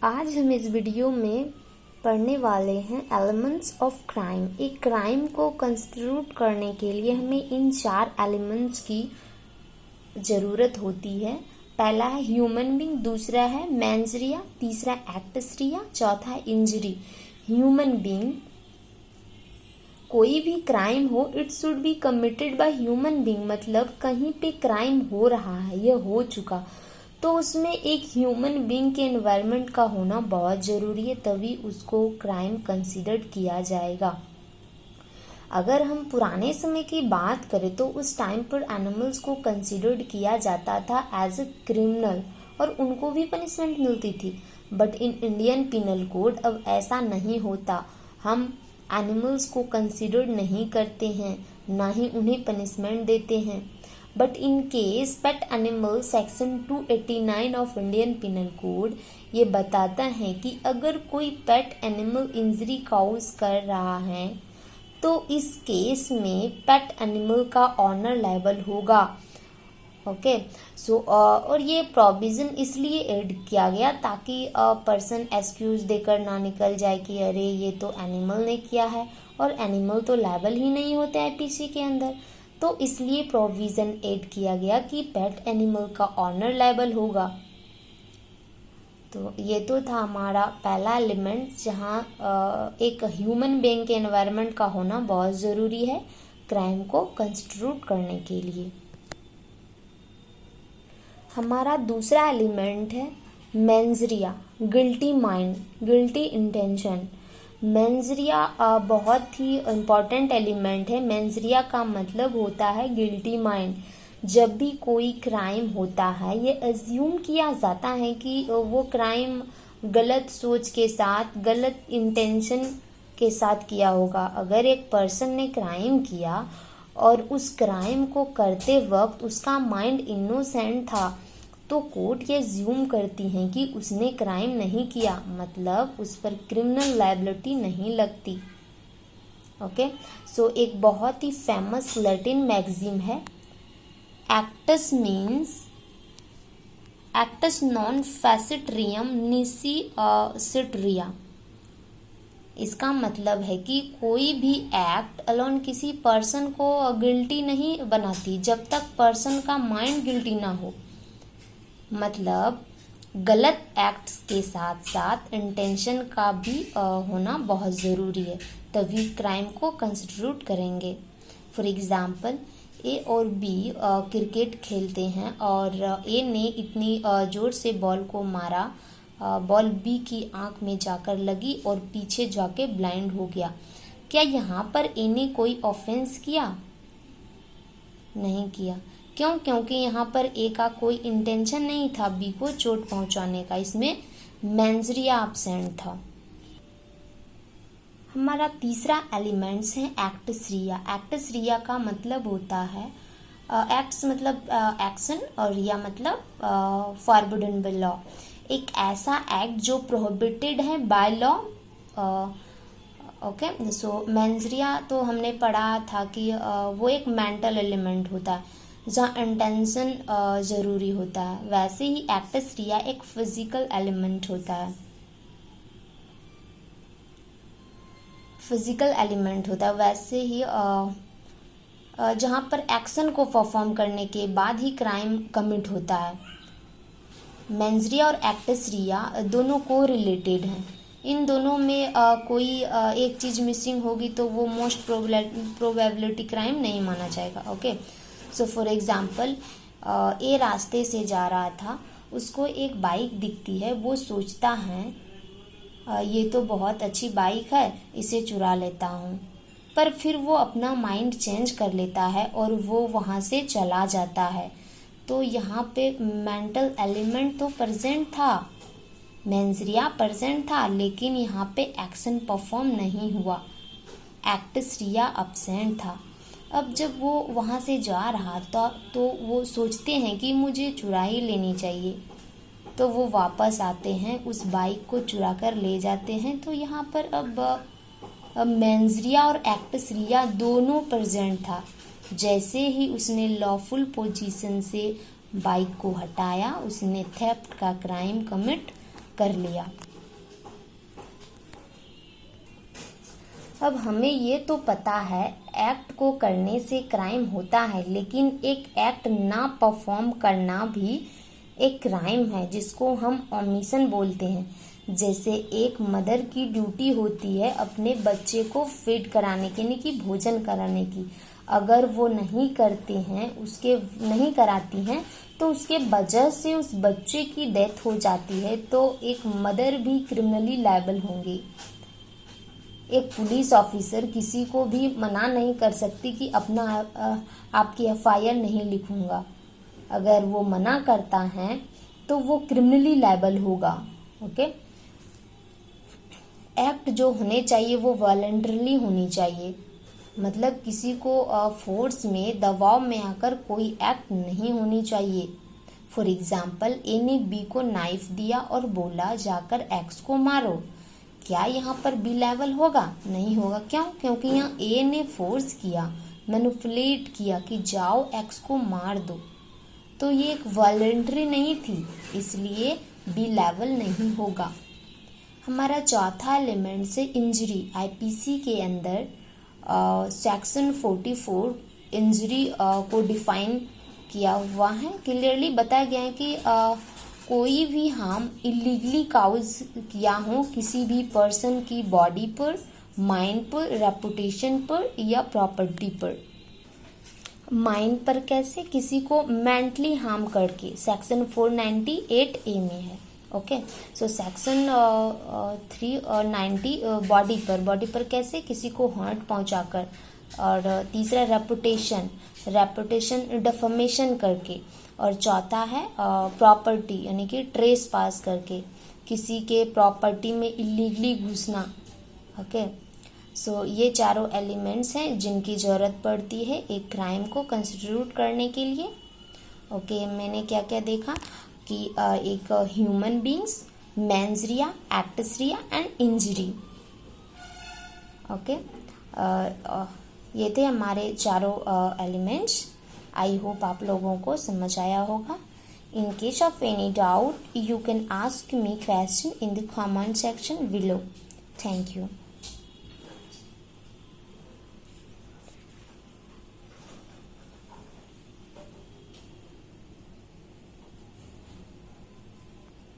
आज हम इस वीडियो में पढ़ने वाले हैं एलिमेंट्स ऑफ क्राइम। एक क्राइम को कंस्टिट्यूट करने के लिए हमें इन 4 एलिमेंट्स की ज़रूरत होती है। पहला है ह्यूमन बीइंग, दूसरा है मेंस रिया, तीसरा एक्टस रिया, चौथा है इंजरी। ह्यूमन बीइंग, कोई भी क्राइम हो it should be committed by human being, मतलब कहीं पे क्राइम हो रहा है, यह हो चुका, तो उसमें एक ह्यूमन बीइंग के एनवायरनमेंट का होना बहुत ज़रूरी है, तभी उसको क्राइम कंसीडर्ड किया जाएगा। अगर हम पुराने समय की बात करें तो उस टाइम पर एनिमल्स को कंसीडर्ड किया जाता था एज ए क्रिमिनल और उनको भी पनिशमेंट मिलती थी। But in Indian penal code अब ऐसा नहीं होता। हम एनिमल्स को कंसीडर्ड नहीं करते हैं, ना ही उन्हें पनिशमेंट देते हैं। But in case pet animal section 289 of Indian penal code ये बताता है कि अगर कोई पेट एनिमल इंजरी कॉज कर रहा है तो इस केस में पेट एनिमल का ऑनर लायबल होगा। ओके, सो और ये प्रोविजन इसलिए ऐड किया गया ताकि पर्सन एक्सक्यूज देकर ना निकल जाए कि अरे ये तो एनिमल ने किया है, और एनिमल तो लायबल ही नहीं होते आईपीसी के अंदर, तो इसलिए प्रोविजन ऐड किया गया कि पेट एनिमल का ऑनर लायबल होगा। तो ये तो था हमारा पहला एलिमेंट जहाँ एक ह्यूमन बीइंग के एनवायरनमेंट का होना बहुत ज़रूरी है क्राइम को कंस्टिट्यूट करने के लिए। हमारा दूसरा एलिमेंट है मेंजरिया, गिल्टी माइंड, गिल्टी इंटेंशन। मेंजरिया बहुत ही इम्पॉर्टेंट एलिमेंट है। मेंजरिया का मतलब होता है गिल्टी माइंड। जब भी कोई क्राइम होता है ये अज्यूम किया जाता है कि वो क्राइम गलत सोच के साथ, गलत इंटेंशन के साथ किया होगा। अगर एक पर्सन ने क्राइम किया और उस क्राइम को करते वक्त उसका माइंड इनोसेंट था तो कोर्ट ये ज्यूम करती है कि उसने क्राइम नहीं किया, मतलब उस पर क्रिमिनल लायबिलिटी नहीं लगती। ओके, सो एक बहुत ही फेमस लैटिन मैगजीन है, एक्टस मीन्स एक्टस नॉन फैसिट्रियम निसी सिट्रिया। इसका मतलब है कि कोई भी एक्ट अलोन किसी पर्सन को गिल्टी नहीं बनाती जब तक पर्सन का माइंड गिल्टी ना हो। मतलब गलत एक्ट्स के साथ साथ इंटेंशन का भी होना बहुत ज़रूरी है, तभी क्राइम को कंस्टिट्यूट करेंगे। फॉर एग्जांपल, ए और बी क्रिकेट खेलते हैं और ए ने इतनी ज़ोर से बॉल को मारा, बॉल बी की आंख में जाकर लगी और पीछे जाके ब्लाइंड हो गया। क्या यहाँ पर ए ने कोई ऑफेंस किया? नहीं किया। क्यों? क्योंकि यहाँ पर ए का कोई इंटेंशन नहीं था बी को चोट पहुंचाने का, इसमें मेंजरिया एब्सेंट था। हमारा तीसरा एलिमेंट्स है एक्टस रिया। एक्टस रिया का मतलब होता है एक्ट्स मतलब एक्शन और रिया मतलब फॉरबिडन बाय लॉ। एक ऐसा एक्ट जो प्रोहिबिटेड है बाय लॉ। ओके, सो मेंजरिया तो हमने पढ़ा था कि वो एक मेंटल एलिमेंट होता है जहाँ इंटेंशन ज़रूरी होता है। वैसे ही एक्टस रिया एक फिजिकल एलिमेंट होता है, फिजिकल एलिमेंट होता है। वैसे ही जहाँ पर एक्शन को परफॉर्म करने के बाद ही क्राइम कमिट होता है। मेंजरिया और एक्टस रिया दोनों को रिलेटेड हैं। इन दोनों में कोई एक चीज़ मिसिंग होगी तो वो मोस्ट प्रोबेबिलिटी क्राइम नहीं माना जाएगा। ओके, सो फॉर एग्जांपल, ए रास्ते से जा रहा था, उसको एक बाइक दिखती है, वो सोचता है ये तो बहुत अच्छी बाइक है, इसे चुरा लेता हूँ। पर फिर वो अपना माइंड चेंज कर लेता है और वो वहाँ से चला जाता है। तो यहाँ पे मेंटल एलिमेंट तो प्रेजेंट था, मेंजरिया प्रेजेंट था, लेकिन यहाँ पे एक्शन परफॉर्म नहीं हुआ, एक्टस रिया अब्सेंट था। अब जब वो वहाँ से जा रहा था तो वो सोचते हैं कि मुझे चुरा ही लेनी चाहिए, तो वो वापस आते हैं, उस बाइक को चुरा कर ले जाते हैं। तो यहाँ पर अब मेंजरिया और एक्टस रिया दोनों प्रेजेंट था। जैसे ही उसने लॉफुल पोजीशन से बाइक को हटाया, उसने थेफ्ट का क्राइम कमिट कर लिया। अब हमें ये तो पता है एक्ट को करने से क्राइम होता है, लेकिन एक एक्ट ना परफॉर्म करना भी एक क्राइम है जिसको हम ओमिशन बोलते हैं। जैसे एक मदर की ड्यूटी होती है अपने बच्चे को फीड कराने की, यानी कि भोजन कराने की। अगर वो नहीं करते हैं, उसके नहीं कराती हैं, तो उसके वजह से उस बच्चे की डेथ हो जाती है, तो एक मदर भी क्रिमिनली लायबल होंगी। एक पुलिस ऑफिसर किसी को भी मना नहीं कर सकती कि अपना आपकी एफआईआर नहीं लिखूंगा। अगर वो मना करता है तो वो क्रिमिनली लायबल होगा। ओके, एक्ट जो होने चाहिए वो वॉलंटरली होनी चाहिए, मतलब किसी को फोर्स में, दबाव में आकर कोई एक्ट नहीं होनी चाहिए। फॉर एग्जाम्पल, ए ने बी को नाइफ दिया और बोला जाकर एक्स को मारो। क्या यहाँ पर बी लायबल होगा? नहीं होगा। क्यों? क्योंकि यहाँ ए ने फोर्स किया, मैनिपुलेट किया कि जाओ एक्स को मार दो, तो ये एक वॉलंटरी नहीं थी, इसलिए बी लायबल नहीं होगा। हमारा चौथा एलिमेंट से इंजरी। आईपीसी के अंदर सेक्शन 44 इंजरी को डिफाइन किया हुआ है। क्लियरली बताया गया है कि कोई भी हार्म इलीगली काउज किया हो किसी भी पर्सन की बॉडी पर, माइंड पर, रेपुटेशन पर या प्रॉपर्टी पर। माइंड पर कैसे? किसी को मेंटली हार्म करके, सेक्शन 498A में है। ओके, सो सेक्शन 390 बॉडी पर कैसे? किसी को हर्ट पहुंचाकर। और तीसरा रेपुटेशन डिफेमेशन करके। और चौथा है प्रॉपर्टी, यानी कि ट्रेस पास करके, किसी के प्रॉपर्टी में इलीगली घुसना। ओके, सो ये चारों एलिमेंट्स हैं जिनकी ज़रूरत पड़ती है एक क्राइम को कंस्टिट्यूट करने के लिए। ओके, मैंने क्या क्या देखा कि एक human beings, mens rea, actus reus and injury. Okay, ये थे हमारे चारों एलिमेंट्स। आई होप आप लोगों को समझ आया होगा। In case of any doubt, you can ask me question in the comment section below. Thank you.